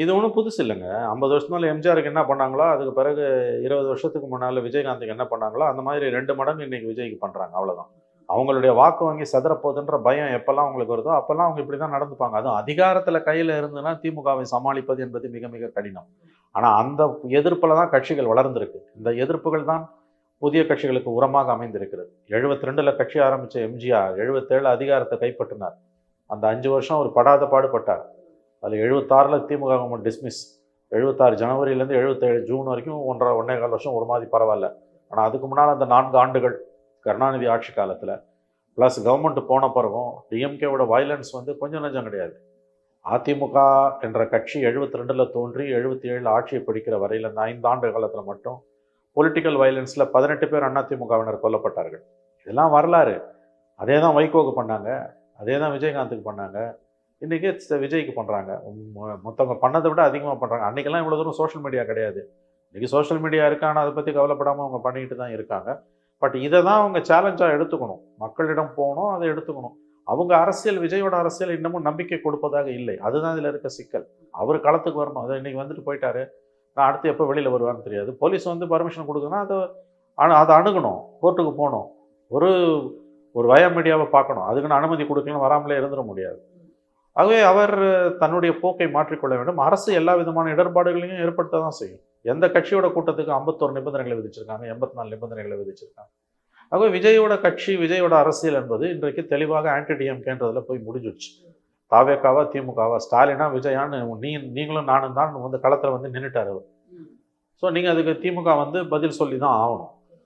இது ஒன்றும் புதுசு இல்லைங்க. 50 வருஷத்துக்கு மேல எம்ஜிஆருக்கு என்ன பண்ணாங்களோ, அதுக்கு பிறகு 20 வருஷத்துக்கு முன்னால விஜயகாந்துக்கு என்ன பண்ணாங்களோ, அந்த மாதிரி 2 மடங்கு இன்னைக்கு விஜய்க்கு பண்றாங்க. அவ்வளோதான். அவங்களுடைய வாக்கு வங்கி சிதறப்போகுதுன்ற பயம் எப்பல்லாம் அவங்களுக்கு வருதோ, அப்பல்லாம் அவங்க இப்படி தான் நடந்துப்பாங்க. அதுவும் அதிகாரத்தில கையில இருந்துன்னா திமுகவை சமாளிப்பது என்பது மிக மிக கடினம். ஆனா அந்த எதிர்ப்புல தான் கட்சிகள் வளர்ந்திருக்கு. இந்த எதிர்ப்புகள் தான் புதிய கட்சிகளுக்கு உரமாக அமைந்திருக்கிறது. 72ல கட்சி ஆரம்பிச்ச எம்ஜிஆர் 77 அதிகாரத்தை கைப்பற்றினார். அந்த 5 வருஷம் அவர் படாத பாடுபட்டார். அதில் 76ல் திமுக கவர்மெண்ட் டிஸ்மிஸ். 76 ஜனவரியிலேருந்து 77 ஜூன் வரைக்கும் 1.5 வருஷம் ஒரு மாதிரி பரவாயில்ல. ஆனால் அதுக்கு முன்னால் அந்த 4 ஆண்டுகள் கருணாநிதி ஆட்சி காலத்தில் ப்ளஸ் கவர்மெண்ட் போன பிறகும் டிஎம்கேவோட வயலன்ஸ் வந்து கொஞ்சம் நஞ்சம் கிடையாது. அதிமுக என்ற கட்சி 72ல் தோன்றி 77 ஆட்சியை பிடிக்கிற வரையில் அந்த 5 ஆண்டு காலத்தில் மட்டும் பொலிட்டிக்கல் வயலன்ஸில் 18 பேர் அதிமுகவினர் கொல்லப்பட்டார்கள். இதெல்லாம் வரலாறு. அதே தான் வைகோக்கு பண்ணாங்க, அதே தான் விஜயகாந்துக்கு பண்ணாங்க, இன்றைக்கி விஜய்க்கு பண்ணுறாங்க. மொத்தவங்க பண்ணதை விட அதிகமாக பண்ணுறாங்க. அன்றைக்கெல்லாம் இவ்வளோ தூரம் சோஷியல் மீடியா கிடையாது. இன்றைக்கி சோஷியல் மீடியா இருக்கு, ஆனால் அதை பற்றி கவலைப்படாமல் அவங்க பண்ணிக்கிட்டு தான் இருக்காங்க. பட் இதை தான் அவங்க சேலஞ்சாக எடுத்துக்கணும். மக்களிடம் போகணும், அதை எடுத்துக்கணும். அவங்க அரசியல், விஜயோட அரசியல் இன்னமும் நம்பிக்கை கொடுப்பதாக இல்லை. அதுதான் இதில் இருக்க சிக்கல். அவர் களத்துக்கு வரணும். அதை இன்றைக்கி வந்துட்டு போயிட்டாரு, நான் அடுத்து எப்போ வெளியில் வருவான்னு தெரியாது. போலீஸ் வந்து பர்மிஷன் கொடுக்குன்னா அதை அணுகணும், கோர்ட்டுக்கு போகணும், ஒரு ஒரு வய மீடியாவை பார்க்கணும். அதுக்குன்னு அனுமதி கொடுக்கலன்னு வராமலே இருந்துட முடியாது. ஆகவே அவர் தன்னுடைய போக்கை மாற்றிக்கொள்ள வேண்டும். அரசு எல்லா விதமான இடர்பாடுகளையும் ஏற்படுத்த தான் செய்யும். எந்த கட்சியோட கூட்டத்துக்கு 51 நிபந்தனைகளை விதிச்சிருக்காங்க, 84 நிபந்தனைகளை விதிச்சிருக்காங்க. ஆகவே விஜயோட கட்சி, விஜயோட அரசியல் என்பது இன்றைக்கு தெளிவாக ஆன்டி டிஎம்கேன்றதுல போய் முடிஞ்சிடுச்சு. தாவேக்காவா திமுகவா, ஸ்டாலினா விஜயான்னு நீங்களும் நானும் தான் வந்து களத்தில் வந்து நின்றுட்டார் அவர். ஸோ நீங்கள் அதுக்கு திமுக வந்து பதில் சொல்லி தான் ஆகணும்.